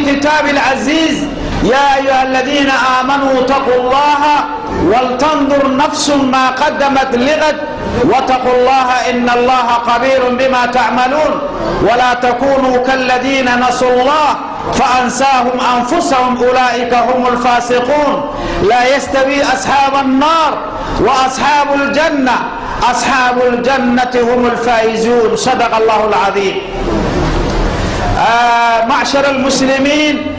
كتاب العزيز يا أيها الذين آمنوا اتقوا الله ولتنظر نفس ما قدمت لغد واتقوا الله إن الله خبير بما تعملون ولا تكونوا كالذين نسوا الله فأنساهم أنفسهم أولئك هم الفاسقون لا يستوي أصحاب النار وأصحاب الجنة أصحاب الجنة هم الفائزون صدق الله العظيم. معشر المسلمين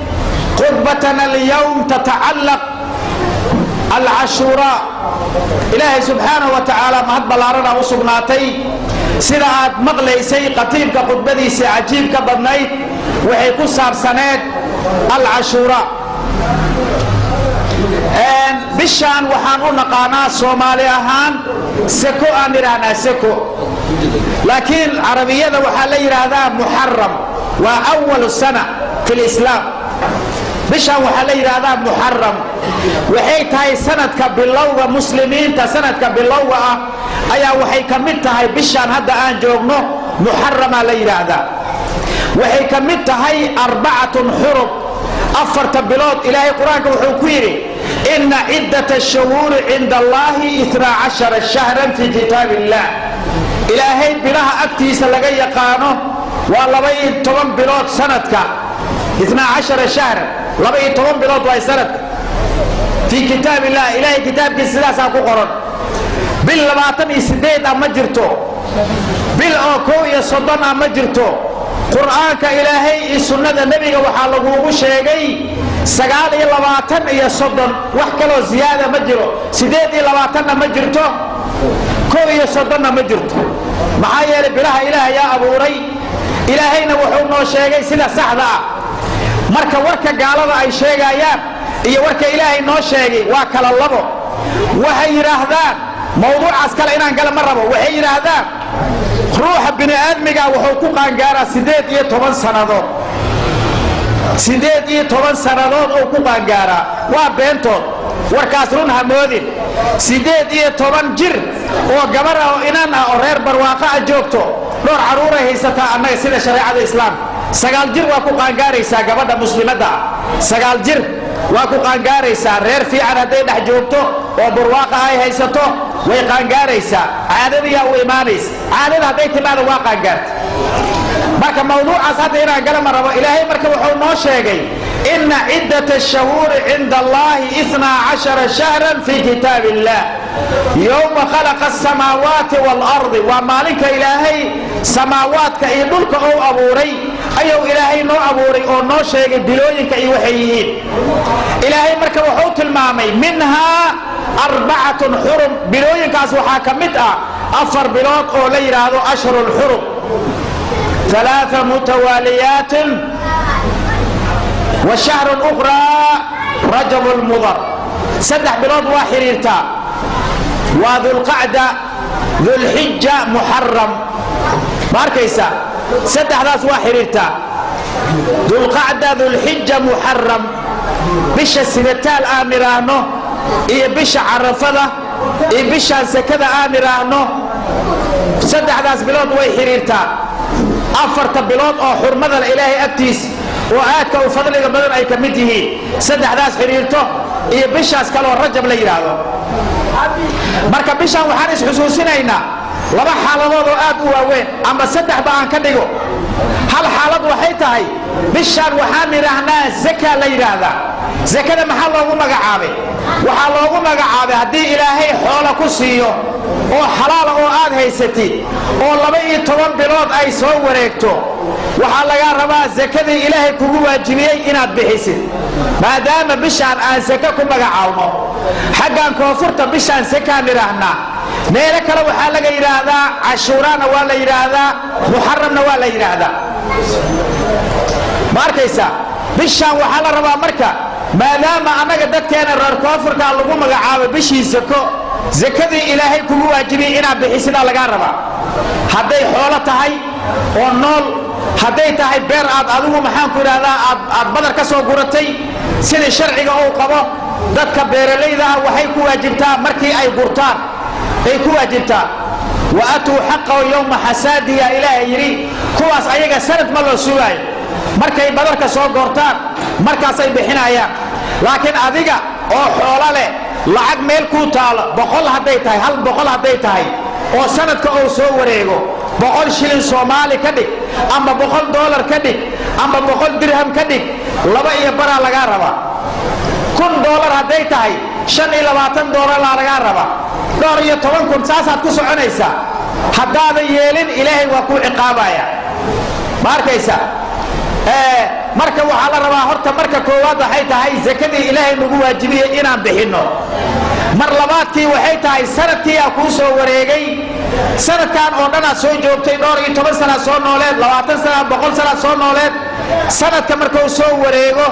خطبتنا اليوم تتعلق العاشوراء. إلهي سبحانه وتعالى مهد بلارنا وسبناتي سيدات مغليسي قطيبك خطبتيسي عجيبك بدنيت وحي كساب سنة العاشوراء. bishaan waxaan u naqaanaa Soomaali ahaan seko aan iraahna seko laakiin carabiyada waxa la yiraahdaa muharram waa awwal sana fil islam. bishaan waxa la yiraahdaa muharram waxay tahay sanadka bilowga muslimiinta sanadka bilowga ah ayaa waxay kamid tahay bishaan hadda aan joogno muharrama la yiraahdaa. waxay kamid tahay arba'atun hurum afarta bilood. ilaahay quraanka wuxuu ku yiri إن عدة الشهور عند الله 12 شهرا في كتاب الله. إلهي بلها أكتيس لغا يقانو واللبي طبان بلوت سندك 12 شهرا لبي طبان بلوت واي سندك في كتاب الله. إلهي كتابك السلاسة قرن باللباتن يسديد أما جرتو بالأوكو يصدن أما جرتو قرآنك إلهي السنة النبي وحالقوه شيئي 29 iyo 30 wax kale ziyaada ma jiro 28 ma jirto 31 ma jirto. maxaa yeelay bilaha ilaahay yaa abuuray ilaahayna wuxuu noo sheegay sida saxda ah. marka warka gaalada ay sheegayaan iyo warka ilaahay noo sheegay waa kala labo. waxay yiraahdaan mawduucaas kale inaan gala ma rabo. waxay yiraahdaan ruuxa bini aadmiga wuxuu ku qaangaaraa 18 sanadood 18 sanadood oo ku qaangaaraa waa beentood. warkaas run hamoodin 18 jir oo gabar ah oo inaan ah oo reer barwaaqo ah joogto dhowr caruur ay haysataa annaga sida shariicada islaamka 9 jir waa ku qaangaaraysaa gabadha muslimadda ah 9 jir waa ku qaangaaraysaa. reer fiican hadday dhex joogto oo barwaaqo ay haysato way qaangaaraysaa. caadadiya u imaanaysa caadada hadday timaado waa qaangaarta. marka mawduucaas hadda inaan gala ma rabo. ilaahay marka wuxuu noo sheegay inna ciddata ash-shuhuri 'inda Allahi 12 shahran fi kitaabillah yawma khalaqa as-samaawaati wal-ardi. waa maalinka ilaahay samaawaadka iyo dhulka uu abuuray ayuu ilaahay noo abuuray oo noo sheegay bilooyinka iyo waxay yihiin. ilaahay marka wuxuu tilmaamay minhaa 4 hurum. bilooyinkaas waxaa ka mid ah 4 bilood oo la yiraahdo ashhurul hurum 3 متواليات والشهر الأخرى رجب المضر. 3 بلاد واحريرتا وذو القعدة ذو الحجة محرم ماركيسا 3 داس واحريرتا ذو القعدة ذو الحجة محرم. بش السنتال آمرانو إيه بش عرفة إيه بش سكذا آمرانو 3 داس بلاد واحريرتا. 4 bilood oo xurmada ilaahay agtiis oo aadka u fadliga badan ay ka mid yihiin 3daas xiriirto iyo bishaas kale oo rajab la yiraahdo. marka bishaan waxaan is xusuusinaynaa 2 xaaladood oo aad u waaweyn ama 3 ba aan ka dhigo. hal xaalad waxay tahay bishaan waxaan yiraahnaa zaka la yiraahdaa. zakada maxaa loogu magacaabay? waxaa loogu magacaabay haddii ilaahay xoolo ku siiyo oo xalaal oo aad haysatid oo 12 bilood ay soo wareegto waxaa laga rabaa zakadii ilaahay kugu waajibiyay inaad bixisid. maadaama bishaan aan zaka ku magacaawno xaggan koonfurta bishaan zaka niraahnaa. meelo kale waxaa laga yiraahdaa cashuuraana waa la yiraahdaa muharramna waa la yiraahdaa. markaysa bishaan waxaa la rabaa marka maadaama anaga dadkeena reer koonfurta lagu magacaabo bishii zako zakadii ilaahay kugu waajibiyay inaad bixisid laga rabaa. hadday xoolo tahay oo nool hadday tahay beer aad adigu maxaan ku yiraahdaa aad badar ka soo guratay sida sharciga uu qabo dadka beeralayda ah waxay ku waajibtaa markii ay gurtaan ay ku waajibtaa wa atuu haqqahu yawma hasadihi ilaahay yiri kuwaas ayaga sanad ma loo sugaay markay badarka soo goortaan markaasay bixinayaan. laakiin adiga oo xoolo leh lacag meel ku taalo 100 haday tahay 100 haday tahay oo sanadka uu soo wareego 100 shilin Soomaali ka dhig ama $100 ka dhig ama 100 dirham ka dhig laba iyo bara laga rabaa. $1,000 haday tahay $25 laga rabaa. door iyo 10,000 saasaad ku soconaysaa. haddaad yeelin ilaahay waa ku ciqaabaya. markaysa marka waxa la rabaa horta marka koowaad waxay tahay zakadii ilaahay nagu waajibiyay inaan bixino. mar labaadkii waxay tahay sanadkii ku soo wareegay sanadkan oo dhan aad soo joogtay door iyo 10 sano soo nooleed 20 sano 100 sano soo nooleed sanadka marka uu soo wareego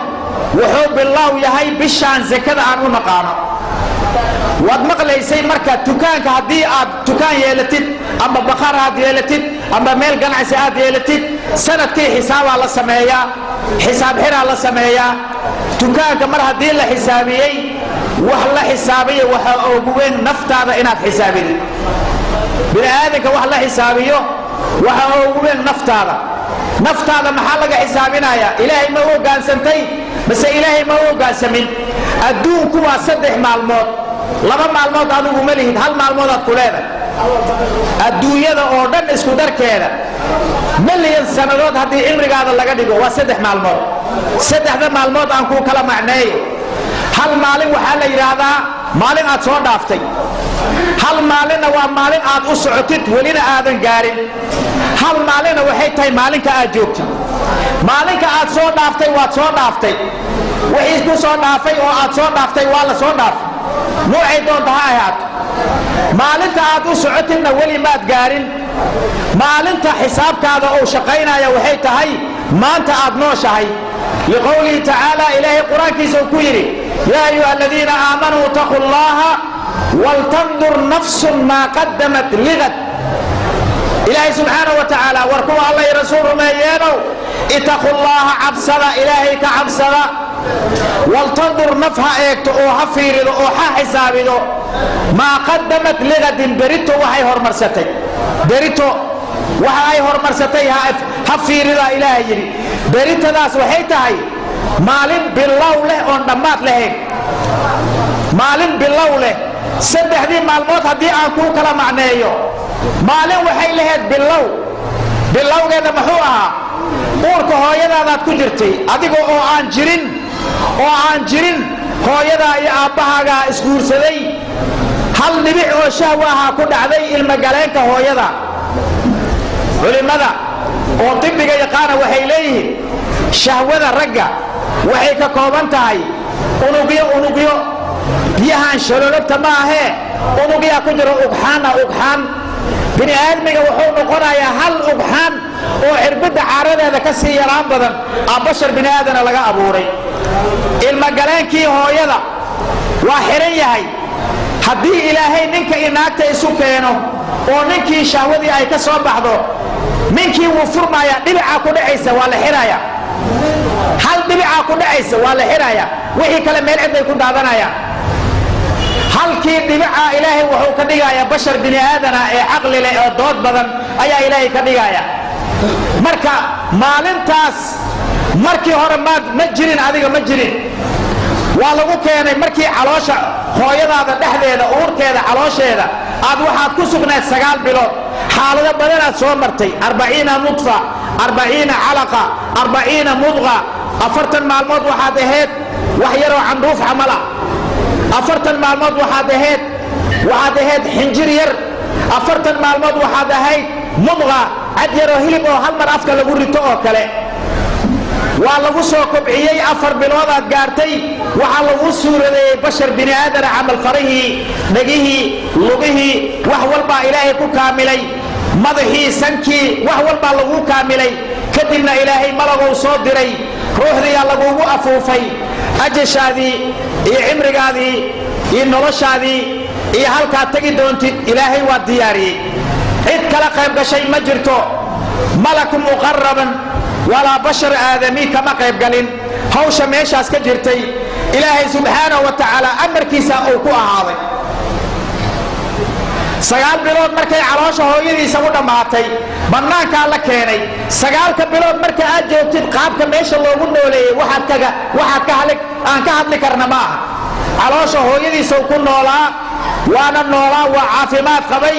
wuxuu bilow yahay bishaan zakada aan u naqaano. waad maqlaysay marka dukaanka hadii aad dukaan yeelatid ama baqar aad yeelatid ama meel ganacsi aad yeelatid sanadkii xisaab la sameeyaa xisaab xira la sameeyaa. dukaanka mar hadii la xisaabiyay wax la xisaabiyo waxa ugu weyn naftaada inaad xisaabidid. bini'aadamka wax la xisaabiyo waxa ugu weyn naftaada. naftaada maxaa laga xisaabinaya? ilaahay ma oggaansantay bas ilaahay ma oggaansmin. adduunku waa 3 maalmood. 2 maalmood adigu ma lihid, 1 maalmood aad ku leedahay. adduunyada oo dhan isku darkeeda milyan sanadood hadii cimrigaada laga dhigo waa 3 maalmood. 3 maalmood aan ku kala macneeyo. hal maalin waxa la yiraahdaa maalin aad soo dhaaftay. hal maalinna waa maalin aad u socotid welina aadan gaarin. hal maalinna waxay tahay maalinka aad joogtid. maalinka aad soo dhaaftay waad soo dhaaftay. wixii ku soo dhaafay oo aad soo dhaaftay waa la soo dhaafay. noocay doonta ha ahaato. maalinta aad u socotidna weli maad gaarin. maalinta xisaabkaada oo shaqaynaya waxay tahay maanta aad nooshahay. liqawlihi ta'ala ilaahi quraankiisa ku yiri yaa ayyuhalladheena aamanuu taqullaha waltandur nafsun ma qaddamat ligad. ilaahi subhanahu wa ta'ala warku allah rasuuluhu ma yeeno ittaqullaha absara ilaahi ka absara waltandur nafha eegto oo ha fiirido oo ha xisaabido ma qaddamat ligad. berito waxay hormarsatay. berito waxa ay hormarsatay ha fiirida ilaahi yiri. beritadaas waxay tahay maalin bilow leh oo dhamaad lahayn. maalin bilow leh. 3 maalmood hadii aan ku kala macneeyo maalin waxay lahayd bilow. bilowgeeda muxuu ahaa? uurka hooyadaad ku jirtay adiga oo aan jirin hooyada iyo aabahaaga isguursaday. hal dhibic oo shahwaha ku dhacday ilma galeenka hooyada. culimada oo tibbiga yaqaana waxay leeyihiin shahwada ragga waxay ka kooban tahay unugyo biyahan shalolobta ma ahee unugya ku jiro ugxaan. bini'aadmiga wuxuu noqonayaa hal ugxaan oo cirbada caaradeeda ka sii yaraan badan bashar bini'aadana laga abuuray. ilma galeenkii hooyada waa xiran yahay. haddii ilaahay ninka inaagta isu keeno oo ninkii shahwadii ay ka soo baxdo ninkii wuu furmaya dhibica ku dhacaysa waa la xiraya. hal dhibica ku dhacaysa waa la xiraya. wixii kale meel cid ay ku daadanayaan. halkii dhibica ilaahay wuxuu ka dhigayaa bashar bini'aadana ee aqli leh oo dood badan ayaa ilaahay ka dhigaya. marka maalintaas markii hore ma jirin adiga ma jirin. waa lagu keenay markii caloosha hooyadaada dhexdeeda uurkeeda caloosheeda aad waxaad ku sugnayd 9 bilood. xaalado badan aad soo martay 40 nutfa 40 calaqa 40 mudqa. 40 maalmood waxaad ahayd wax yar oo candhuuf camala. 40 maalmood waxaad ahayd xinjir yar. 40 maalmood waxaad ahayd mudqa cad yar oo hilib oo hal mar afka lagu rito oo kale. waa lagu soo kobciyay 4 bilood aad gaartay. waxa lagu suuradeeyay bashar bini'aadana amal farihi dhagihi lugihi wax walba ilaahay ku kaamilay. madaxii sankii wax walba lagu kaamilay. kadibna ilaahay malagu soo diray ruuxdiya lagu afuufay. ajashaadii iyo cimrigaadii iyo noloshaadii iyo halka tagi doontid ilaahay waa diyaariyay. cid kala qayb gashay ma jirto. malak muqarraban wala bashar aadami kama qayb galin hawsha meeshaas ka jirtay. ilaahay subhanahu wa ta'ala amarkiisa uu ku ahaaday. sagaal bilood markay caloosha hooyadiisa u dhammaatay bannaankaa la keenay sagaalka bilood marka aad joogtid qaabka meesha loogu nooleeyey aan ka hadli karna ma aha caloosha hooyadiisa ku noolaa waana noolaa waa caafimaad qabay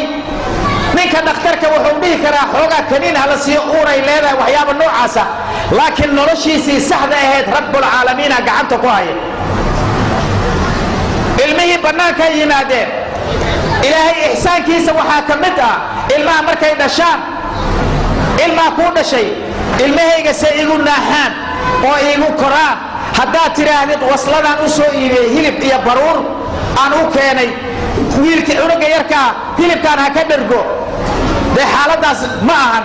ninka dhakhtarka wuxuu dhihi karaa xoogaa kaniin hala siiyo uuray leedahay waxyaaba noocaasa laakiin noloshiisii saxda ahayd rabbul caalamiina gacanta ku haya ilmihii bannaanka yimaadeen ilaahay ihsaankiisa waxaa ka mid ah ilmaha markay dhashaan ilmaha kuu dhashay ilmahayga se igu naaxaan oo igu koraan haddaad tidhaahdid wasladaan u soo iibiyey hilib iyo baruur aan u keenay wiilkii cunuga yarkaa hilibkaan ha ka dhergo dee xaaladaas ma ahan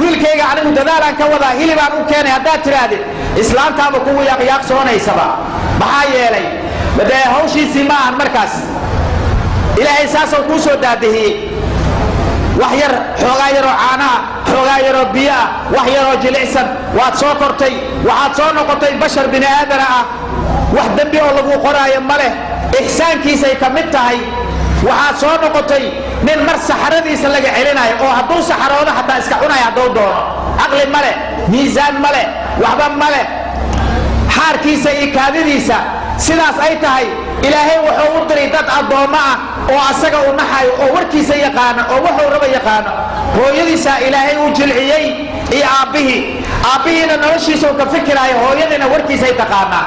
wiilkayga anigu dadaalaan ka wadaa hilibaan u keenay haddaad tidhaahdid islaamtaaba kugu yaaqyaqsoonaysaba maxaa yeelay dee hawshiisii ma ahan markaas ilaahay saasoo kuu soo daadihiyey wax yar xoogaa yaroo caanaha xoogaa yaroo biyo ah wax yaroo jilicsan waad soo kortay waxaad soo noqotay bashar bini aadana ah wax dembi oo lagu qoraayo ma leh ihsaankiisay ka mid tahay waxaad soo noqotay nin mar saxaradiisa laga celinayo oo hadduu saxaroodo xataa iska cunaya hadduu doono caqli ma leh miisaan ma leh waxba ma leh xaarkiisa iyo kaadidiisa sidaas ay tahay ilaahay wuxuu u diray dad addoommo ah oo asaga u naxayo oo warkiisa yaqaana oo wuxuu raba yaqaano hooyadiisa ilaahay uu jilciyey iyo aabbihiina noloshiisa uu ka fikiraayo hooyadiina warkiisay taqaanaa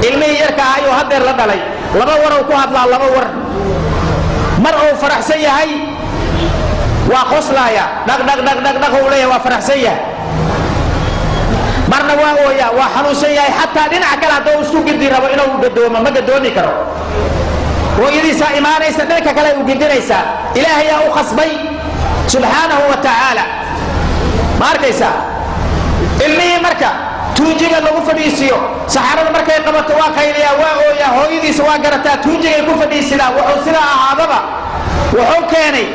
ilmihii yarka ah ayuu haddeer la dhalay laba war uu ku hadlaa laba war mar uu faraxsan yahay waa qoslaaya dhaqdhaqdhaqdhaq uu leeyahay waa faraxsan yahay marna waa ooyaa waa xanuunsan yahay xataa dhinaca kale hadduu isku gidi rabo inuu gadoomo ma gadoomi karo hooyadiisaa imaanaysa dhanka kale u gidinaysaa ilaahayaa u khasbay subxaanahu wa tacaala ma arkaysaa ilmihii marka tuujiga lagu fadhiisiyo saxarada markay qabato waa qayliyaa waa ooyaa hooyadiisa waa garataa tuujigay ku fadhiisidaa wuxuu sidaa ahaadaba wuxuu keenay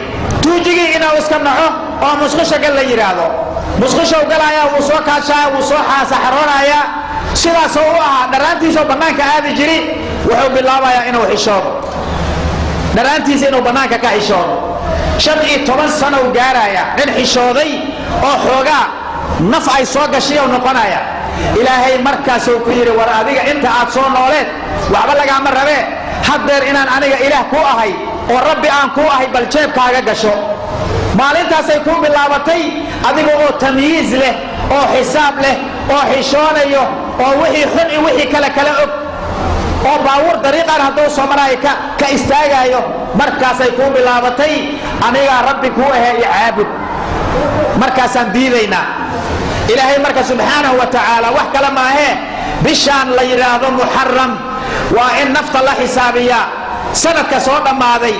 tuujigii inuu iska naco oo musqusha gal la yidhaahdo musqusha u galayaa wuu soo kaashaa wuu soo saxaroonayaa sidaasoo u ahaa dharaantiisoo bannaanka aadi jiri wuxuu bilaabayaa inuu xishoodo dharaantiisa inuu bannaanka ka xishoodo 15 sano u gaaraya nin xishooday oo xoogaa naf ay soo gashay oo noqonaya ilaahay markaasuu ku yidhi war adiga inta aad soo nooleed waxba lagaama rabee haddeer inaan aniga ilaah ku ahay oo rabbi aan ku ahay bal jeebkaaga gasho maalintaasay kuu bilaabatay adiga oo tamyiiz leh oo xisaab leh oo xishoonayo oo wixii xun iyo wixii kale og oo baawur dariiqan hadduu soo maraayo ka istaagayo markaasay kuu bilaabatay anigaa rabbi kuu ahee iyo caabud markaasaan diidaynaa ilaahay marka subxaanahu wa tacaala wax kale maahee bishaan la yidhaahdo muxaram waa in nafta la xisaabiyaa sanadka soo dhammaaday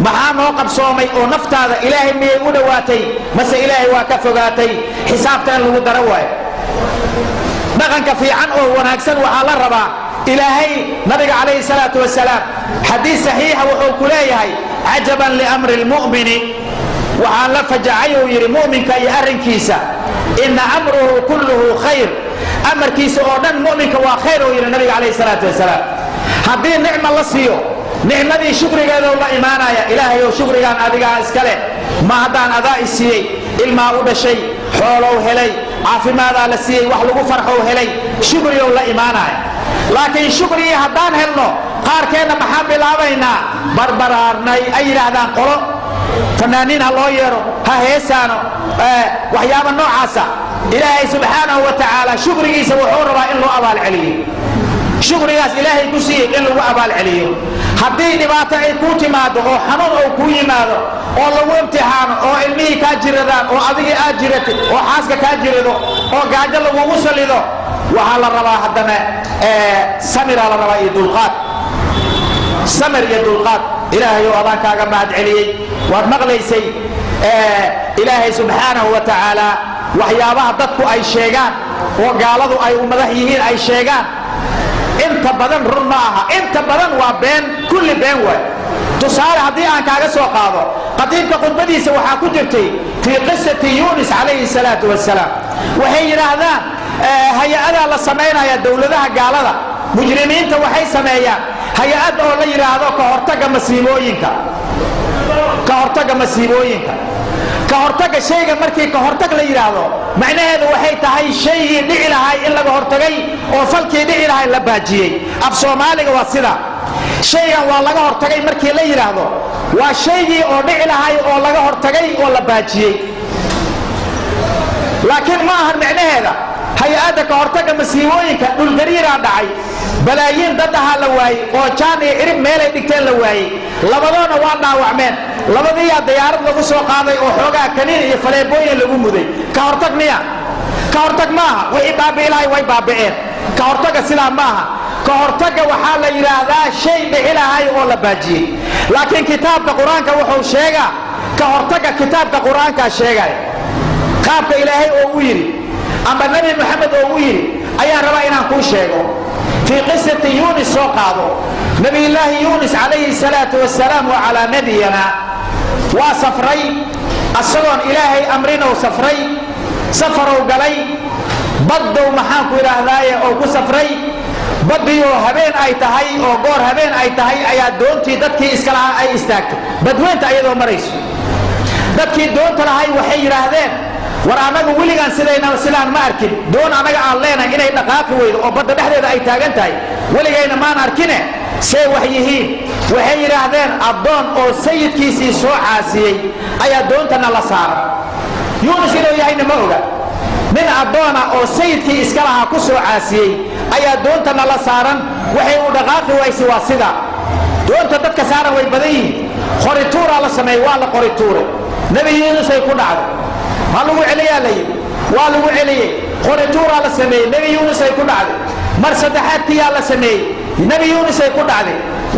maxaa noo qabsoomay oo naftaada ilaahay miyay u dhowaatay mase ilaahay waa ka fogaatay xisaabta in lagu daro waayo dhaqanka fiican oo wanaagsan waxaa la rabaa ilaahay nabiga calayhi salaatu wasalaam xadiis saxiixa wuxuu ku leeyahay cajaban liamri lmu'mini waxaan la fajacay uu yidhi mu'minka iyo arrinkiisa ina amruhu kulluhu khayr amarkiisa oo dhan mu'minka waa khayr uu yidhi nabiga calayhi salaatu wasalaam haddii nicma la siiyo nicmadii shukrigeeda la imaanaya ilaahay oo shukrigaan adigaa iska leh ma haddaan adaa i siiyey ilmaa u dhashay xoolow helay caafimaadaa la siiyey wax lagu farxow helay shukrigow la imaanaya laakiin shukrigii haddaan helno qaarkeenna maxaan bilaabaynaa barbaraarnay ay yidhaahdaan qolo fanaaniin ha loo yeero ha heesaano waxyaaba noocaasa ilaahay subxaanahu wa tacaala shukrigiisa wuxuu rabaa in loo abaalceliyo shukrigaas ilaahay ku siiyey in lagu abaalceliyo haddii dhibaato ay kuu timaado oo xanuun ou kuu yimaado oo lagu imtixaano oo ilmihii kaa jiradaan oo adigii aad jiratid oo xaaska kaa jirado oo gaajo lagugu salido waxaa la rabaa haddana samiraa la rabaa iyo dulqaad samir iyo dulqaad ilaahay oo adaan kaaga mahad celiyey waad maqlaysay ilaahay subxaanahu wa tacaala waxyaabaha dadku ay sheegaan oo gaaladu ay u madax yihiin ay sheegaan inta badan run ma aha inta badan waa been kulli been waay tusaale haddii aan kaaga soo qaado qadiimka khudbadiisa waxaa ku jirtay fii qisati yunis calayhi salaatu wasalaam waxay yidhaahdaan hay-adaa la samaynaya dowladaha gaalada mujrimiinta waxay sameeyaan hay-ad oo la yidhaahdo ka hortagga masiibooyinka ka hortagga masiibooyinka ka hortagga shayga markii ka hortag la yiraahdo macnaheedu waxay tahay shaygii dhici lahay in laga hortagay oo falkii dhici lahay la baajiyay af Soomaaliga waa sida shaygan waa laga hortagay markii la yiraahdo waa shaygii oo dhici lahay oo laga hortagay oo la baajiyay laakiin ma aha macnaheeda hay'adda ka hortagga masiibooyinka dhul gariira dhacay balaayiin dad ah la waayay oo jaan iyo cirib meel ay dhigteen la waayay labadoona waa dhaawacmeen labadii diyaarad lagu soo qaaday oo xoogaa kaniin iyo faleebooyin lagu muday ka hortag miya ka hortag maaha wixii baabi'ilay way baabi'een ka hortagga sidaa maaha ka hortagga waxaa la yiraahdaa shay dhici lahay oo la baajiyay laakiin kitaabka quraanka wuxuu sheegaa ka hortagga kitaabka quraanka sheegay qaabka ilaahay oo u yiri أما النبي محمد أويل أي ربا إن كل شيء في قصة يونس وقاضو نبي الله يونس عليه الصلاة والسلام وعلى نبينا وسفري الصلون إلهي أمرنا وسفري سفروا قلي بدوا محاكو إلى هذايا أو كسفري بدوا هبين أي تهي أو قور هبين أي تهي أي دونتي دتكي إسكالها أي استاكت بدوين تأيدوا مريس دتكي دونت لهاي وحي رهذين ورانغو وليغان سيدينا سيلان ما arkin doon anaga aan leenahay inay dhaqaaqi weydo oo badda dhexdeeda ay taagan tahay waligeena ma arkine say wax yihiin waxay yiraahdeen adoon oo sayidkiisii soo caasiyay ayaa doontana la saaray Yunus inuu yahay ma oga min adoona oo sayidkii iska lahaa ku soo caasiyay ayaa doontana la saaran waxay u dhaqaaqi waysi waa sida doonta dadka saaran way badan yihiin qorituura la sameeyay waa la qorituure nabi Yunus ay ku dhacday هلو عليا لي والو علي قرطورا لا سمي نبي يونس اي كدعد مر صدحات يا لا سمي نبي يونس اي كدعد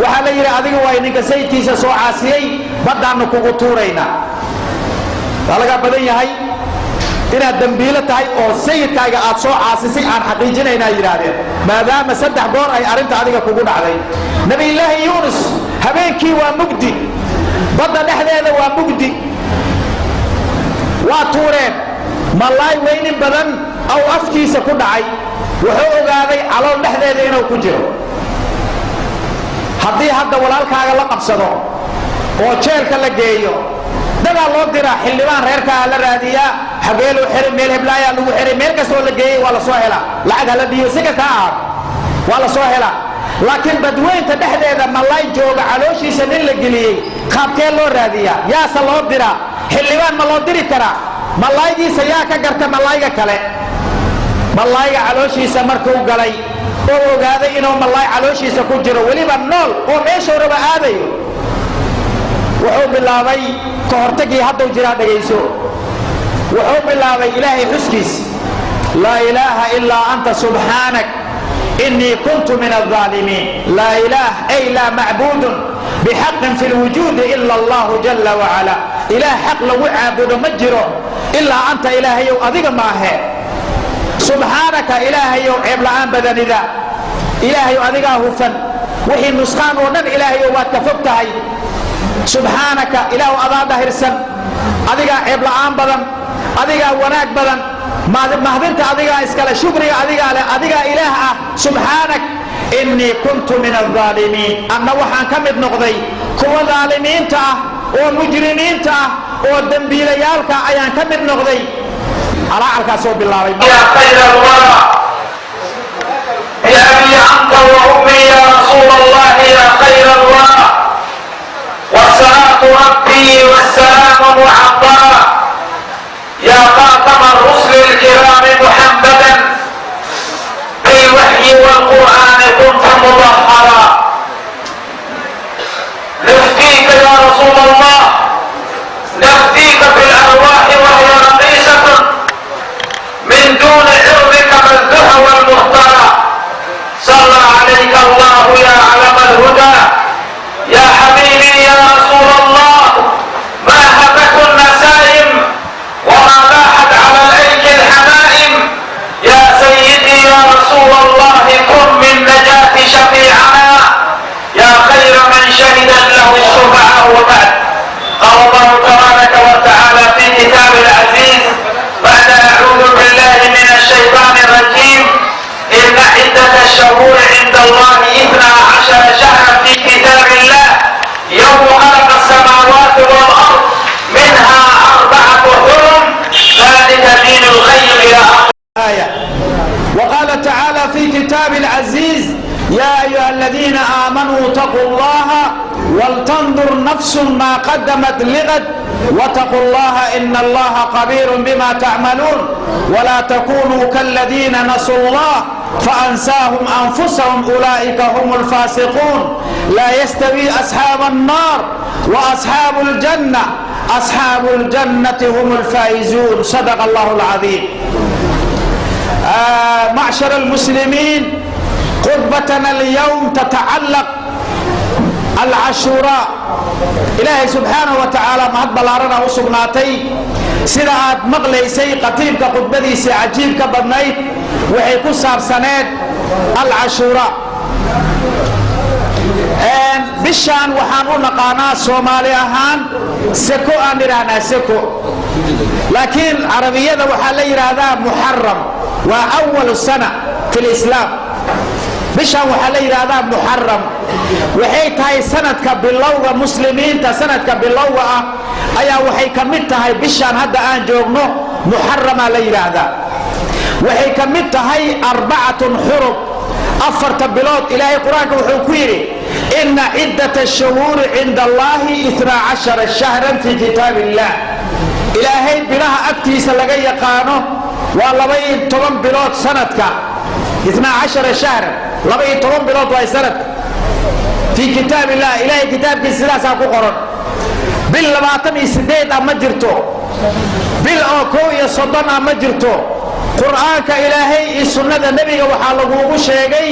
waxa la yiri adiga waa ninka sayidkiisa soo caasiyay badana kugu tuurayna talaga badan yahay inaad dambiilo tahay oo sayidkaaga aad soo caasisay aan xaqiijinayna yiraahdeen maadaama saddex goor ay arinta adiga kugu dhacday nabi ilaahi yunus habeenkii waa mugdi badda dhexdeeda waa mugdi واتورين ملاي وين بدن او افكيسه ku dhacay wuxuu ogaaday calool dhexdeeda inuu ku jiro hadii hadda walaalkaaga la qabsado oo jeelka la geeyo daga loo dira xildhibaan reerka la raadiya xageelo xiri meel heblaaya lagu xiri meel kasto la geeyay waa la soo helaa lacag la dhiyo si ka taar waa la soo helaa laakiin badweynta dhexdeeda malaay jooga calooshiisa nin la geliyay qaabkee loo raadiya yaasa loo dira xildhibaan ma loo diri karaa malaaygiisa yaa ka garta malaayga kale malaayga calooshiisa markuu galay oo ogaaday inuu malaay calooshiisa ku jiro waliba nool oo meesha raba aadayo wuxuu bilaabay ka hortagii hadda jira dhageyso wuxuu bilaabay ilaahay xuskiis la ilaaha illa anta subhanak inni kuntu min adh-dhalimin la ilaha illa ma'budun بحق في الوجود إلا الله جل وعلا إله حق لو عابد مجره إلا أنت إلهي أذيك معه سبحانك إلهي عبل عن بدن ذا إلهي أذيك هفن وحي النسخان ونن إلهي واتفقتهي سبحانك إله أذاد هرسن أذيك عبل عن بدن أذيك وناك بدن ما هذنت أذيك إسكال شكري أذيك إله سبحانك إني كنت من الظالمين أنا وحان كمد نقضي كوا ظالمين تا ومجرمين تا ودنبيليالك أيان كمد نقضي على عركاسو بالله يا خير الورى يا أبي عنك وأمي يا رسول الله يا خير الورى والصلاة ربي والسلام معطرا يا خاتم الرسل الكرام محمدا بالوحي والقرآن كنت مطهرا نفديك يا رسول الله نفديك في الأرواح وهي رقيصة من دون عرضك الذين آمنوا اتقوا الله ولتنظر نفس ما قدمت لغد واتقوا الله إن الله خبير بما تعملون ولا تكونوا كالذين نسوا الله فأنساهم أنفسهم أولئك هم الفاسقون لا يستوي أصحاب النار وأصحاب الجنة أصحاب الجنة هم الفائزون صدق الله العظيم. معشر المسلمين، خطبتنا اليوم تتعلق العاشوراء. إلهي سبحانه وتعالى مهد بلارنا وسقناتي سيدا آد مغليسي قطيبك خطبتيسي عجيبك بدنيت وحي كساب سنة العاشوراء. bishaan waxaan u naqaanaa Soomaali ahaan seko aan iraahna seko, laakiin carabiyada waxaa la yiraahdaa muharram, waa awwal sana fil islaam. bishaan waxaa la yiraahdaa muharram, waxay tahay sanadka bilowga muslimiinta, sanadka bilowga ah ayaa waxay ka mid tahay bishaan hadda aan joogno muharrama la yiraahdaa. waxay ka mid tahay arbacatun xurum, afarta bilood. ilaahay quraanka wuxuu ku yiri إن عدة الشهور عند الله 12 شهرا في كتاب الله. إلهي بلها أكتيس لغا يقانو ولبي طبن بلوت سندك 12 شهرا، لبي طبن بلوت واي سند في كتاب الله. إلهي كتاب كسلاسة قرن باللباطمي سديد أما جرتو بالأوكو يصدن أما جرتو. قرآنك إلهي السنة النبي وحالقوه شيئي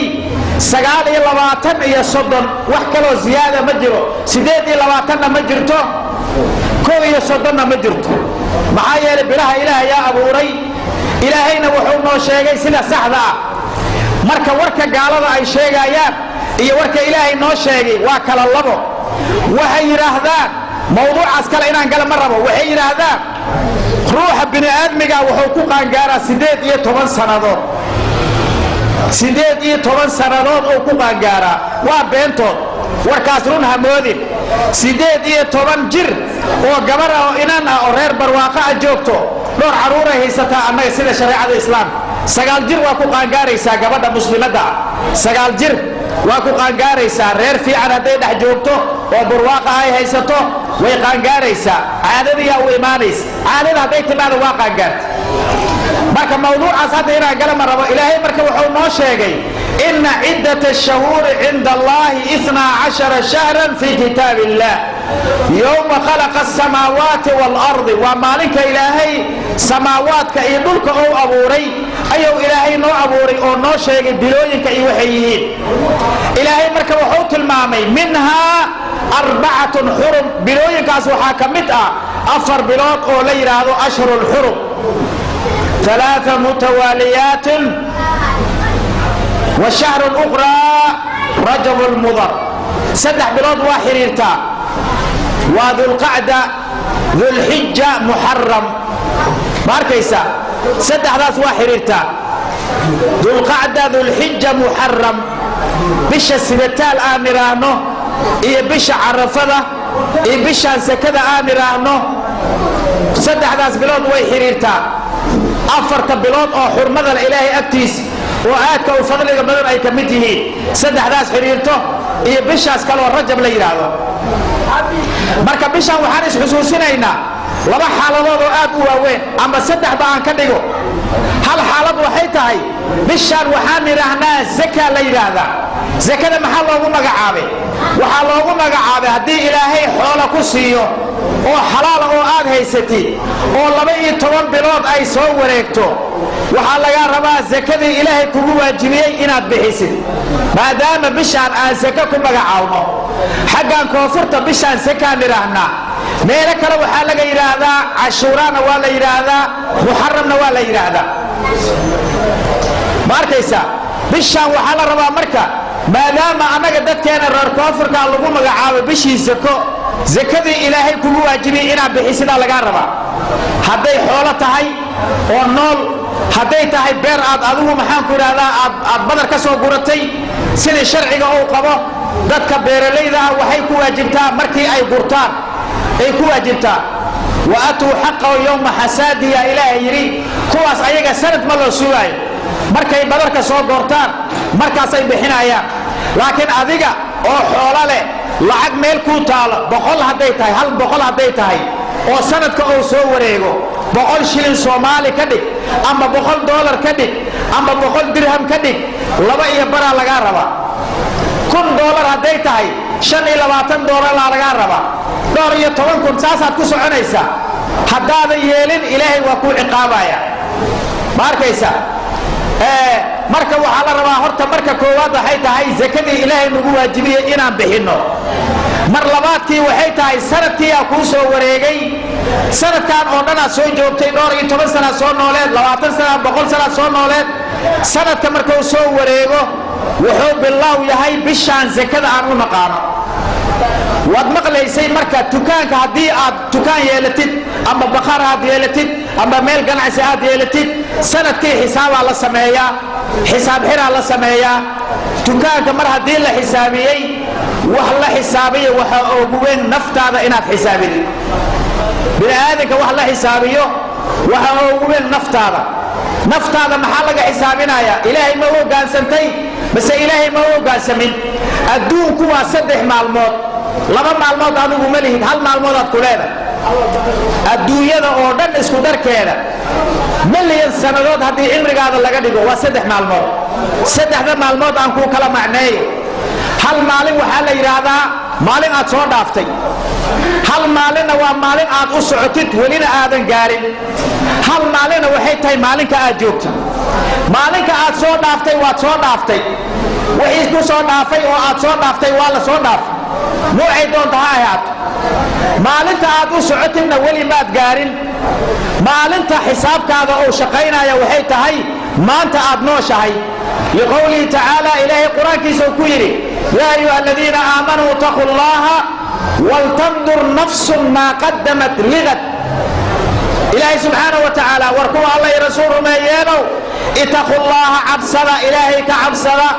29 iyo 30 wax kale ziyaada ma jiro. 28 ma jirto, 31 ma jirto. maxaa yeelay bilaha ilaahay yaa abuuray, ilaahayna wuxuu noo sheegay sida saxda ah. marka warka gaalada ay sheegayaan iyo warka ilaahay noo sheegay waa kala labo. waxay yiraahdaan mawduucaas kale inaan gala ma rabo. waxay yiraahdaan ruuxa bini aadmiga wuxuu ku qaangaaraa 18 sanadood. 18 sanadood oo ku qaangaaraa waa beentood, warkaas run hamoodin. 18 jir oo gabar ah oo inaan ah oo reer barwaaqo ah joogto, dhowr caruur ay haysataa annaga sida shariicada islaamka. 9 jir waa ku qaangaaraysaa gabadha muslimadda ah. 9 jir waa ku qaangaaraysaa. reer fiican hadday dhex joogto oo barwaaqo ay haysato way qaangaaraysaa. caadadiyaa u imaanaysa, caadada hadday timaado waa qaangaarta. marka mawduucaas hadda inaan gala ma rabo. ilaahay marka wuxuu noo sheegay ina ciddata ashahuuri cinda allahi 12 shahran fi kitaabi illah yowma khalaqa asamaawaati waalardi. waa maalinka ilaahay samaawaadka iyo dhulka uu abuuray ayuu ilaahay noo abuuray oo noo sheegay bilooyinka iyo waxay yihiin. ilaahay marka wuxuu tilmaamay minhaa 4 xurum. bilooyinkaas waxaa ka mid ah 4 bilood oo la yidhaahdo ashhurul xurum. 3 متواليات والشهر الأخرى رجب المضر. 3 بلاد وحريرتا وذو القعدة ذو الحجة محرم. ماركيسا 3 ذات وحريرتا ذو القعدة ذو الحجة محرم. بش السبتال آمرانو إيه بش عرفة إيه بش سكذا آمرانو. 3 ذات بلاد وحريرتا 4 bilood oo xurmada ilaahay agtiis oo aadka u fadliga badan ay ka mid yihiin. 3daas xiriirto iyo bishaas kale oo rajab la yiraahdo. marka bishaan waxaan is xusuusinaynaa 2 xaaladood oo aad u waaweyn, ama 3 baan ka dhigo. hal xaalad waxay tahay bishaan waxaan yiraahnaa zaka la yiraahdaa. zakada maxaa loogu magacaabay? waxaa loogu magacaabay haddii ilaahay xoolo ku siiyo oo xalaal oo aad haysatid oo 12 bilood ay soo wareegto, waxaa laga rabaa zakadii ilaahay kugu waajibiyay inaad bixisid. maadaama bishaan aan zaka ku magacaawno, xaggan koonfurta bishaan zakaan yiraahnaa. meelo kale waxaa laga yiraahdaa cashuuraana waa la yiraahdaa, muharramna waa la yiraahdaa. ma arkaysaa? bishaan waxaa la rabaa marka maadaama annaga dadkeena reer koonfurka lagu magacaabo bishii zako, zakadii ilaahay kugu waajibiyay inaad bixisidaa lagaa rabaa. hadday xoolo tahay oo nool, hadday tahay beer aad adigu maxaan ku yidhaahdaa aad badar ka soo guratay, sidii sharciga uu qabo dadka beeralayda ah waxay ku waajibtaa markii ay gurtaan ay ku waajibtaa. wa atuu xaqahu yowma xasaadiya ilaahay yidhi, kuwaas ayaga sanad ma loo sugaayo. markay badarka soo goortaan markaasay bixinayaan. laakiin adiga oo xoolo leh lacag meel kuu taalo 100 hadday tahay 100 hadday tahay oo sanadka uu soo wareego 100 shilin Soomaali ka dhig ama $100 ka dhig ama 100 dirham ka dhig laba iyo bara laga raba $1,000 hadday tahay $25 laga raba door iyo 10,000 saasaad ku soconaysa haddaadan yeelin ilaahay waa ku ciqaabaya markaysa marka waxa la rabaa horta marka koowaad waxay tahay zakadii ilaahay nagu waajibiyay inaan bixino mar labaadkii waxay tahay sanadkii aa ku soo wareegay sanadkan oo dhan aad soo joogtay door iyo 10 sano soo nooleed 20 sano 100 sano soo nooleed sanadka marka uu soo wareego wuxuu bilow yahay bishaan zakada aan u naqaano waad maqlaysay marka dukaanka hadii aad dukaan yeelatid ama baqar aad yeelatid ama meel ganacsi aad yeelatid sanadkii xisaab la sameeyaa xisaab xira la sameeyaa dukaanka mar hadii la xisaabiyay wax la xisaabiyo waxa ugu weyn naftaada inaad xisaabidid bini'aadamka wax la xisaabiyo waxa ugu weyn naftaada maxaa laga xisaabinaya ilaahay ma hogaansantay bas ilaahay ma hogaansamin adduunku waa 3 maalmood 2 maalmood adigu ma lihid 1 maalmood aad ku leedahay adduunyada oo dhan isku darkeeda milyan sanadood hadii cimrigaada laga dhigo waa 3 maalmood 3 maalmood aan ku kala macneeyo hal maalin waxa la yiraahdaa maalin aad soo dhaaftay hal maalina waa maalin aad u socotid welina aadan gaarin hal maalina waxay tahay maalinka aad joogto maalinka aad soo dhaaftay waad soo dhaaftay wixii ku soo dhaafay oo aad soo dhaaftay waa la soo dhaafay noocay doonta ha ahaato maalinta aad u socotidna weli maad gaarin maalinta xisaabkaada oo shaqaynaya waxay tahay maanta aad nooshahay liqawlihi ta'ala ilaahi quraankiisa ku yiri ya ayyuhalladheena aamanu taqullaha wal tandur nafsun ma qaddamat ligad ilaahi subhanahu wa ta'ala warku allah rasuuluhu ma yeelo ittaqullaha absara ilaahi ka absara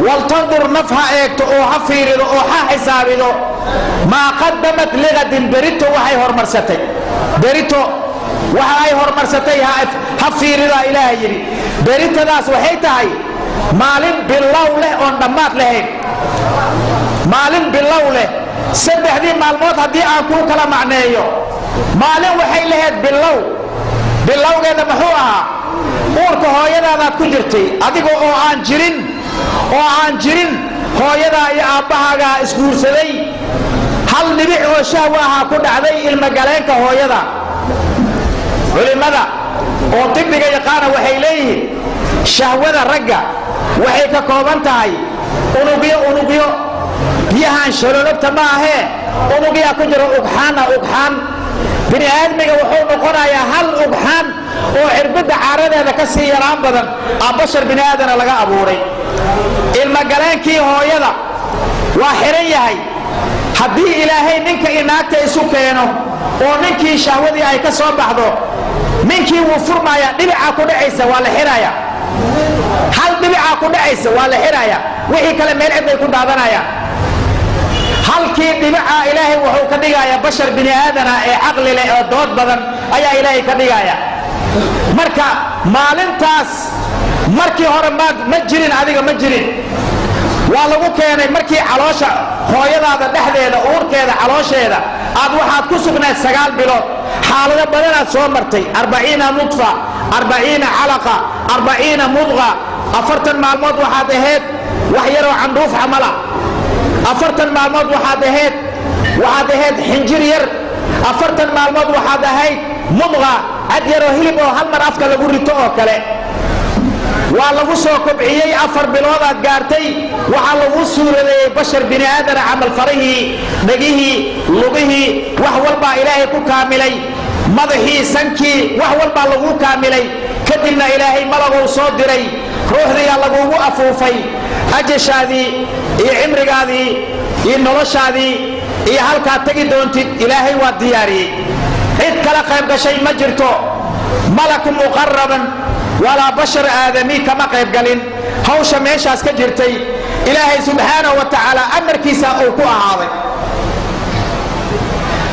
wal tandur nafha eegto oo ha fiirido oo ha xisaabido ma qaddamat ligad berito waxay hormarsatay berito waxa ay hormarsatay ha fiirida ilaahi yiri beritadaas waxay tahay maalin bilow leh oo dhamaad lahayn maalin bilow leh saddexdii maalmood hadii aan ku kala macneeyo maalin waxay lahayd bilowgeeda muxuu ahaa uurka hooyadaada ku jirtay adiga oo aan jirin hooyada iyo aabahaaga isguursaday hal nibic oo shahwaha ku dhacday ilma galeenka hooyada culimada oo tibbiga yaqaana waxay leeyihiin shahwada ragga waxay ka kooban tahay unugyo biyahan shalolobta ma ahee unugya ku jira ugxaan bini'aadmiga wuxuu noqonayaa hal ugxaan oo cirbada caaradeeda ka sii yaraan badan bashar bini'aadana laga abuuray ilma galeenkii hooyada waa xiran yahay haddii ilaahay ninka inaagta isu keeno oo ninkii shahwadii ay ka soo baxdo ninkii wuu furmaya dhibica ku dhacaysa waa la xiraya hal dhibica ku dhacaysa waa la xiraya wixii kale meel cid ay ku daadanayaan halkii dhibica ilaahay wuxuu ka dhigayaa bashar bini'aadana ee aqli leh oo dood badan ayaa ilaahay ka dhigaya marka maalintaas markii hore ma jirin adiga ma jirin waa lagu keenay markii caloosha hooyadaada dhexdeeda uurkeeda caloosheeda aad waxaad ku sugnayd 9 bilood xaalado badan aad soo martay 40 nutfa 40 calaqa 40 mudqa 40 maalmood waxaad ahayd wax yar oo candhuuf camala 40 maalmood waxaad ahayd xinjir yar 40 maalmood waxaad ahayd mudqa cad yar oo hilib oo hal mar afka lagu rito oo kale waa lagu soo kobciyay 4 bilood aad gaartay waxa lagu suuradeeyay bashar bini'aadana amal farihi dhagihi lugihi wax walba ilaahay ku kaamilay madaxii sankii wax walba lagu kaamilay kadibna ilaahay malagu soo diray ruuxdiya lagu afuufay ajashaadii iyo cimrigaadii iyo noloshaadii iyo halka tagi doontid ilaahay waa diyaariyay cid kala qayb gashay ma jirto malak muqarraban ولا بشر آدمي كما قيب قالين هوشا ميشاس كجرتي إلهي سبحانه وتعالى أمر كيسا أوكو أعاضي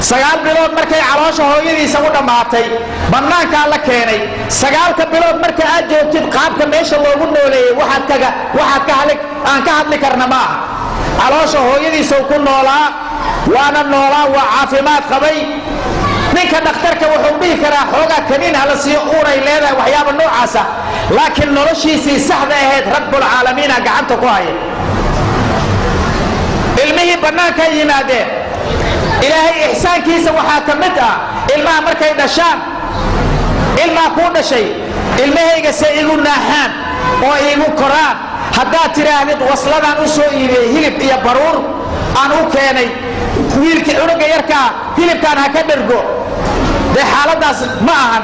sagaal bilood markay caloosha hooyadiisa u dhammaatay bannaankaa la keenay. sagaalka bilood marka aad joogtid qaabka meesha loogu nooleeyey aan ka hadli karna ma aha. caloosha hooyadiisa ku noolaa, waana noolaa, waa caafimaad qabay. ninka dhakhtarka wuxuu dhihi karaa xoogaa kaniin hala siiyo, uuray leedahay, waxyaaba noocaasa, laakiin noloshiisii saxda ahayd rabbulcaalamiina gacanta ku haya. ilmihii bannaanka yimaadeen. ilaahay ixsaankiisa waxaa ka mid ah ilmaha markay dhashaan, ilmaa kuu dhashay, ilmahayga se igu naaxaan oo iigu koraan, haddaad tidhaahdid wasladaan u soo iibiyey hilib iyo baruur aan u keenay, wiilkii cunuga yarkaa hilibkaan ha ka dhergo, dee xaaladaas ma ahan.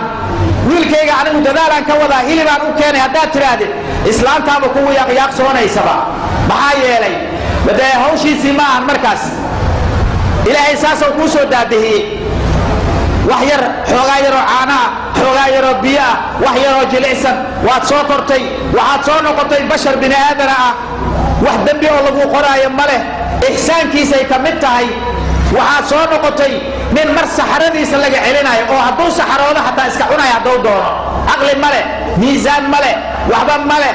wiilkayga anigu dadaalaan ka wadaa, hilibaan u keenay haddaad tidhaahdid, islaantaaba kugu yaaqyaqsoonaysaba. maxaa yeelay dee hawshiisii ma ahan markaas. ilaahay saasoo kuu soo daadihiyey. wax yar, xoogaa yaroo caanaha, xoogaa yaroo biyo ah, wax yaroo jilicsan, waad soo kortay, waxaad soo noqotay bashar bini aadana ah. wax dembi oo lagu qoraayo ma leh, ixsaankiisay ka mid tahay. waxaad soo noqotay nin mar saxaradiisa laga celinayo, oo hadduu saxaroodo xataa iska cunayo hadduu doono. caqli ma leh, miisaan ma leh, waxba ma leh.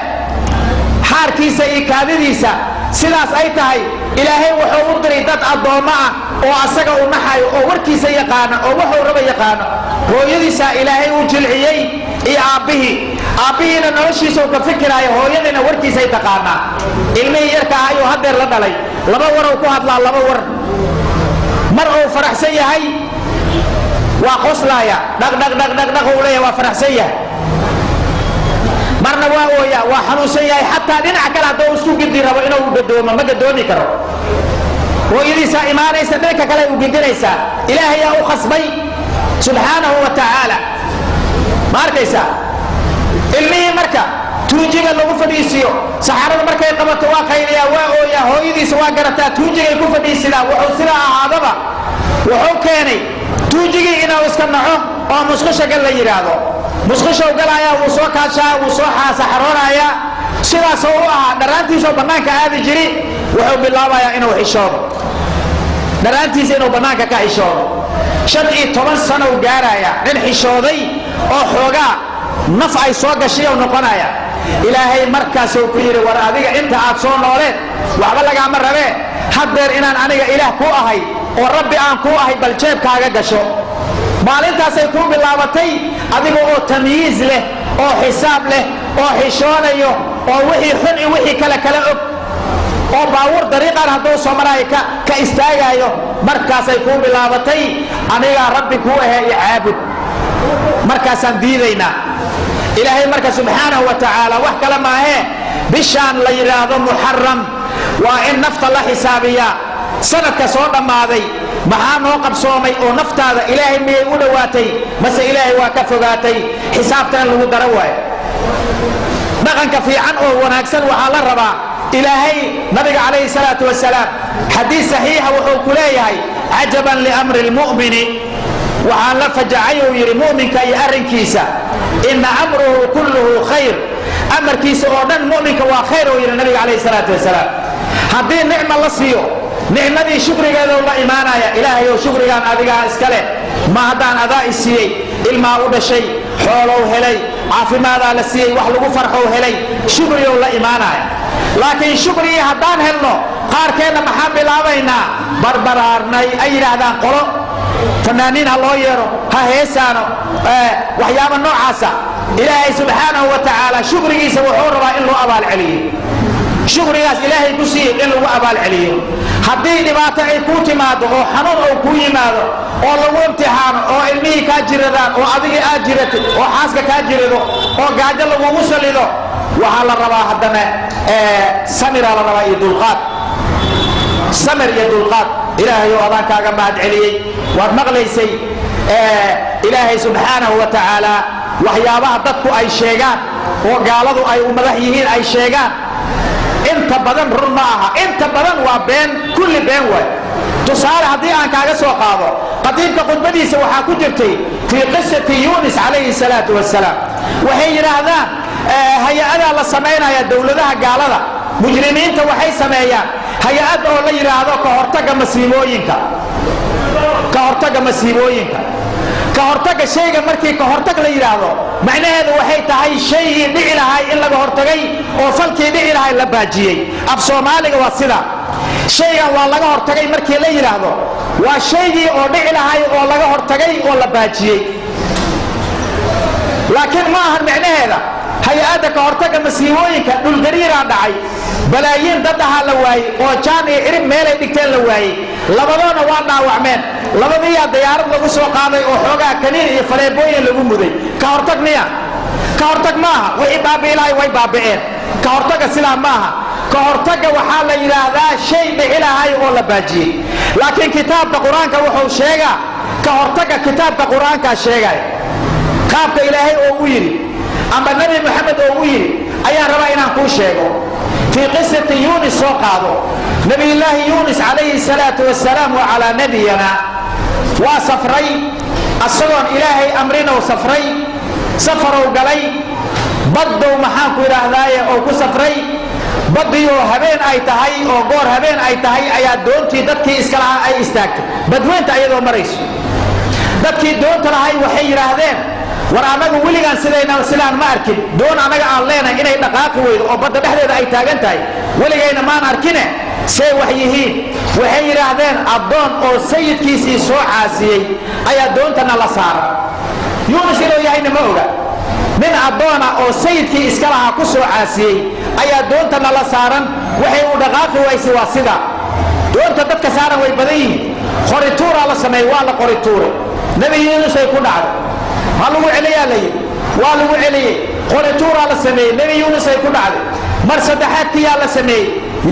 xaarkiisa iyo kaadidiisa sidaas ay tahay, ilaahay wuxuu u diray dad addoommo ah oo asaga u naxayo, oo warkiisa yaqaana, oo wuxuu raba yaqaano. hooyadiisaa ilaahay u jilciyey iyo aabbihiina noloshiisau ka fikiraayo, hooyadiina warkiisay taqaanaa. ilmihii yarka ah ayuu haddeer la dhalay, laba warow ku hadlaa, laba war. mar uu faraxsan yahay waa qoslaaya, dhaqdhaqdhaqdhaqdhaq uu leeyahay, waa faraxsan yahay. marna waa ooyaa, waa xanuunsan yahay. xataa dhinac kale hadduu isku gidi rabo inuu gadoomo, ma gadoomi karo. hooyadiisaa imaanaysa, dhanka kale u gidinaysaa. ilaahayaa u khasbay subxaanahu wa tacaala. ma arkaysaa? ilmihii marka tuujiga lagu fadhiisiyo, saxarada markay qabato waa qayliyaa, waa ooyaa. hooyadiisa waa garataa, tuujigay ku fadhiisidaa. wuxuu sidaa ahaadaba wuxuu keenay tuujigii inuu iska naco oo musqusha gal la yidhaahdo. musqusha u galaayaa, wuu soo kaashaa, wuu soo xaasaxaroonayaa. sidaasoo u ahaa dharaantiisoo bannaanka aadi jiri. wuxuu bilaabayaa inuu xishoodo, dharaantiisa inuu bannaanka ka xishoodo. 15 sano u gaaraya nin xishooday oo xoogaa naf ay soo gashay oo noqonaya. ilaahay markaasuu ku yidhi, war adiga inta aad soo nooleed waxba lagaama rabee, haddeer inaan aniga ilaah kuu ahay oo rabbi aan kuu ahay, bal jeebkaaga gasho. maalintaasay kuu bilaabatay adiga oo tamyiiz leh, oo xisaab leh, oo xishoonayo, oo wixii xun iyo wixii kale kala og, oo baawur dariiqan hadduu soo maraayo ka istaagaayo. markaasay kuu bilaabatay anigaa rabbi kuu ahee iyo caabud. markaasaan diidaynaa. ilaahay marka subxaanahu wa tacaala wax kale maahee, bishaan la yidhaahdo muxaram waa in nafta la xisaabiyaa. sanadka soo dhammaaday maxaa noo qabsoomay oo naftaada ilaahay miyay u dhowaatay, mase ilaahay waa ka fogaatay? xisaabtana lagu dara waayo. dhaqanka fiican oo wanaagsan waxaa la rabaa. ilaahay nabiga calayhi salaatu wasalaam xadiis saxiixa wuxuu ku leeyahay, cajaban liamri lmu'mini, waxaan la fajacay uu yidhi mu'minka iyo arrinkiisa, ina amruhu kulluhu khayr, amarkiisa oo dhan mu'minka waa khayr uu yidhi nabiga calayhi salaatu wasalaam. haddii nicma la siiyo, nicmadii shukrigeedou la imaanaya. ilaahayow shukrigaan adigaa iska leh, ma haddaan adaa i siiyey, ilmaa u dhashay, xoolow helay, caafimaadaa la siiyey, wax lagu farxow helay, shukrigow la imaanaya. laakiin shukrigii haddaan helno, qaarkeenna maxaan bilaabaynaa? barbaraarnay ay yidhaahdaan qolo fanaaniin ha loo yeero, ha heesaano, waxyaaba noocaasa. ilaahay subxaanahu wa tacaala shukrigiisa wuxuu rabaa in loo abaalceliyo. shukrigaas ilaahay ku siiyey in lagu abaalceliyo. haddii dhibaato ay kuu timaado, oo xanuun ou kuu yimaado, oo lagu imtixaano, oo ilmihii kaa jiradaan, oo adigii aad jiratid, oo xaaska kaa jirado, oo gaajo lagugu salido, waxaa la rabaa haddana samiraa la rabaa iyo dulqaad. samir iyo dulqaad. ilaahayow adaan kaaga mahad celiyey. waad maqlaysay ilaahay subxaanahu wa tacaala waxyaabaha dadku ay sheegaan, oo gaaladu ay u madax yihiin ay sheegaan, inta badan run ma aha. inta badan waa been, kulli been waay. tusaale haddii aan kaaga soo qaado, qadiimka khudbadiisa waxaa ku jirtay fii qisati yunis calayhi salaatu wasalaam. waxay yidhaahdaan hay-adaa la samaynaya dowladaha gaalada, mujrimiinta waxay sameeyaan hay-ad oo la yidhaahdo ka hortagga masiibooyinka. ka hortagga masiibooyinka ka hortagga shayga markii ka hortag la yidhaahdo macnaheedu waxay tahay shaygii dhici lahay in laga hortagay oo falkii dhici lahay la baajiyey af soomaaliga waa sida shaygan waa laga hortagay markii la yidhaahdo waa shaygii oo dhici lahay oo laga hortagay oo la baajiyey laakiin ma ahan macnaheeda hay-adda ka hortagga masiibooyinka dhulgariiraa dhacay balaayiin dad ahaa la waayey oo jaan iyo cirib meelay dhigteen la waayey labadoona waa dhaawacmeen labadiiyaa diyaarad lagu soo qaaday oo xoogaa kaniin iyo faleebooyin lagu muday ka hortag miya ka hortag maaha wixii baabi'ilahay way baabi'een ka hortagga sidaa maaha ka hortagga waxaa la yidhaahdaa shay dhici lahay oo la baajiyey laakiin kitaabka qur-aanka wuxuu sheegaa ka hortagga kitaabka qur-aankaa sheegaya qaabka ilaahay oo u yidhi amba nebi moxamed oo u yidhi ayaan rabaa inaan kuu sheego fii qisati yunis soo qaado nebiyullaahi yunis calayhi salaatu wasalaam wa calaa nabiyana waa safray asagoon ilaahay amrinow safray safarow galay baddow maxaanku idhaahdaaye oo ku safray baddiioo habeen ay tahay oo goor habeen ay tahay ayaa doontii dadkii iska lahaa ay istaagtay badweynta ayadoo marayso dadkii doonta lahay waxay yidhaahdeen war annagu weligaan sidaan ma arkin doon annaga aan leenahay inay dhaqaaqi weydo oo badda dhexdeeda ay taagan tahay weligayna maan arkine say wax yihiin waxay yidhaahdeen addoon oo sayidkiisii soo caasiyey ayaa doontana la saaran yuunus inuu yahayna ma oga nin addoona oo sayidkii iska lahaa ku soo caasiyey ayaa doontana la saaran waxay u dhaqaaqi waysay waa sida doonta dadka saaran way badan yihiin qorituuraa la sameeyey waa la qorituuray nebi yuunus ay ku dhacday ha lagu celiyaa la yidhi waa lagu celiyey qorituuraa la sameeyey nebi yuunus ay ku dhacday mar saddexaadkiyaa la sameeyey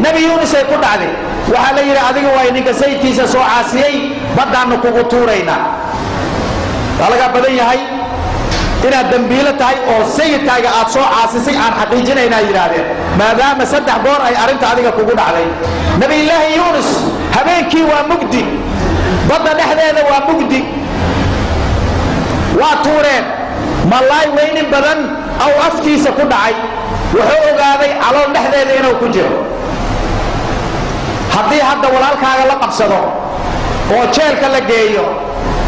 nebi yuunus ay ku dhacday waxaa la yidhi adiga waay ninka sayidkiisa soo caasiyey baddaannu kugu tuuraynaa waa laga badan yahay inaad dembiilo tahay oo sayidkaaga aad soo caasisay aan xaqiijinaynaa yidhaahdeen maadaama 3 goor ay arrinta adiga kugu dhacday nebiyullaahi yuunus habeenkii waa mugdi badda dhexdeeda waa mugdi waa tuureen malaay weynin badan aw afkiisa ku dhacay wuxuu ogaaday calool dhexdeeda inuu ku jiro haddii hadda walaalkaaga la qabsado oo jeelka la geeyo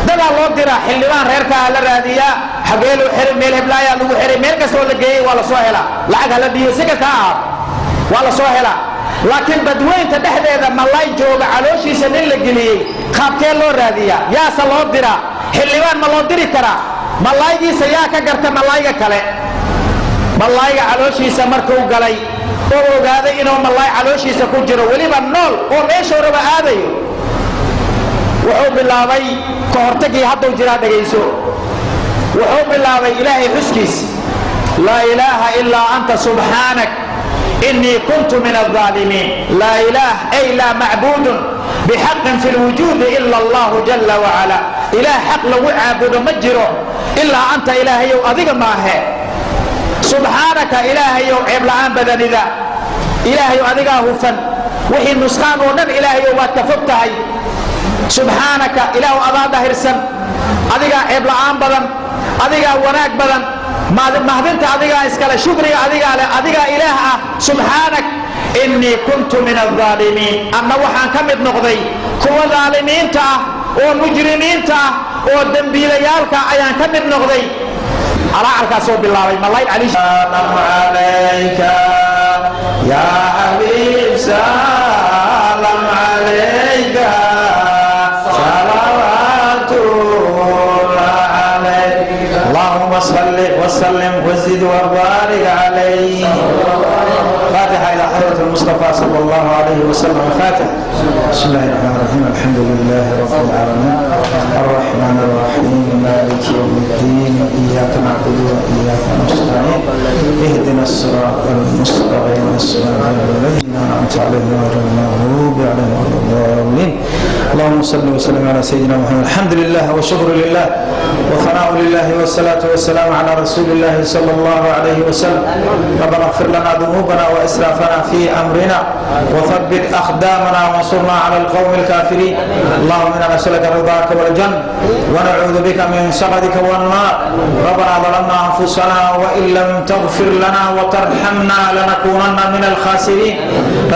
dadaa loo diraa xildhibaan reerkaa la raadiyaa xagee loo xiray meel heblaayaa lagu xiray meel kastoo la geeyey waa la soo helaa lacag hala dhiiyo si kasta ha ahaato waa la soo helaa laakiin badweynta dhexdeeda malaay jooga calooshiisa nin la geliyey qaabkee loo raadiyaa yaase loo diraa xildhibaan ma loo diri karaa malaaygiisa yaa ka garta malaayga kale malaayga calooshiisa markuu galay oo ogaaday inuu malaay calooshiisa ku jiro weliba nool oo meeshuu raba aadayo wuxuu bilaabay ka hortagii hadduu jiraa dhegayso wuxuu bilaabay ilaahay xuskiis laa ilaaha ilaa anta subxaanak innii kuntu min alظaalimiin laa ilaah ay laa macbuudun bixaqin fi lwujuudi ila allahu jala wacala ilaah xaq lagu caabudo ma jiro ilaa anta ilaahayow adiga maahe subxaanaka ilaahayow ceeb la'aan badanida ilaahayow adigaa hufan wixii nusqaan oo dhan ilaahayow waad ka fog tahay subxaanaka ilaahu adaa dahirsan adigaa ceeb la'aan badan adigaa wanaag badan mahdinta adigaa iskale shukriga adigaa leh adigaa ilaah ah subxaanak innii kuntu min alظaalimiin anna waxaan ka mid noqday kuwa dhaalimiinta ah oo mujrimiinta ah oo dembiilayaalka ayaan ka mid noqday alaacalkaasoo bilaabay malaay calayka yaa xabiib salam calayka اللهم صل وسلم وزد وبارك عليه فاتحة إلى حضرة المصطفى صلى الله عليه وسلم فاتح بسم الله الرحمن الرحيم الحمد لله رب العالمين الرحمن الرحيم مالك يوم الدين إياك نعبد وإياك نستعين اهدنا الصراط المستقيم الصراط الذين أنعمت عليهم غير المغضوب عليهم ولا الضالين اللهم صل وسلم على سيدنا محمد الحمد لله والشكر لله وثناء لله والصلاة والسلام على رسول الله صلى الله عليه وسلم ربنا اغفر لنا ذنوبنا وإسرافنا في أمرنا وثبت أقدامنا وانصرنا على القوم الكافرين اللهم إنا نسألك رضاك والجنة ونعوذ بك من سخطك والنار ربنا ظلمنا أنفسنا وإن لم تغفر لنا وترحمنا لنكونن من الخاسرين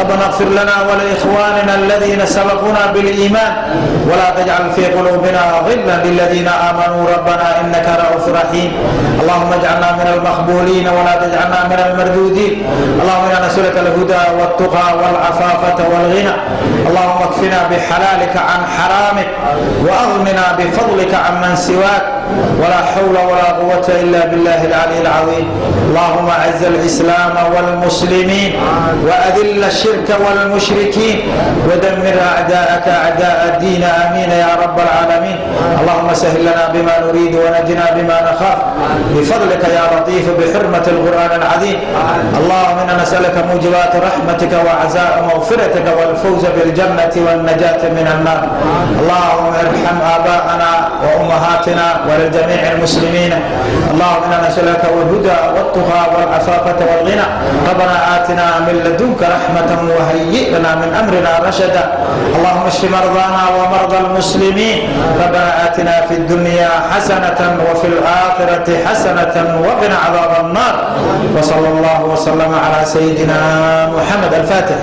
ربنا اغفر لنا ولإخواننا الذين سبقونا بالإيمان الميزان ولا تجعل في قلوبنا غلا للذين آمنوا ربنا إنك رؤوف رحيم اللهم اجعلنا من المقبولين ولا تجعلنا من المردودين اللهم إنا نسألك الهدى والتقى والعفافة والغنى اللهم اكفنا بحلالك عن حرامك وأغننا بفضلك عن من سواك ولا حول ولا قوة إلا بالله العلي العظيم اللهم أعز الإسلام والمسلمين وأذل الشرك والمشركين ودمر أعداءك أعداء الدين آمين يا رب العالمين اللهم سهل لنا بما نريد ونجنا بما نخاف بفضلك يا لطيف بحرمة القرآن العظيم اللهم إنا نسألك موجبات رحمتك وعزاء مغفرتك والفوز بالجنة والنجاة من النار اللهم ارحم آباءنا وأمهاتنا ولجميع المسلمين اللهم إنا نسألك الهدى والتقى والعفافة والغنى ربنا آتنا من لدنك رحمة وهيئ لنا من أمرنا رشدا اللهم اشف مرضانا ومرضى المسلمين ربنا آتنا في الدنيا حسنة وفي الآخرة حسنة وقنا عذاب النار وصلى الله وسلم على سيدنا محمد الفاتح.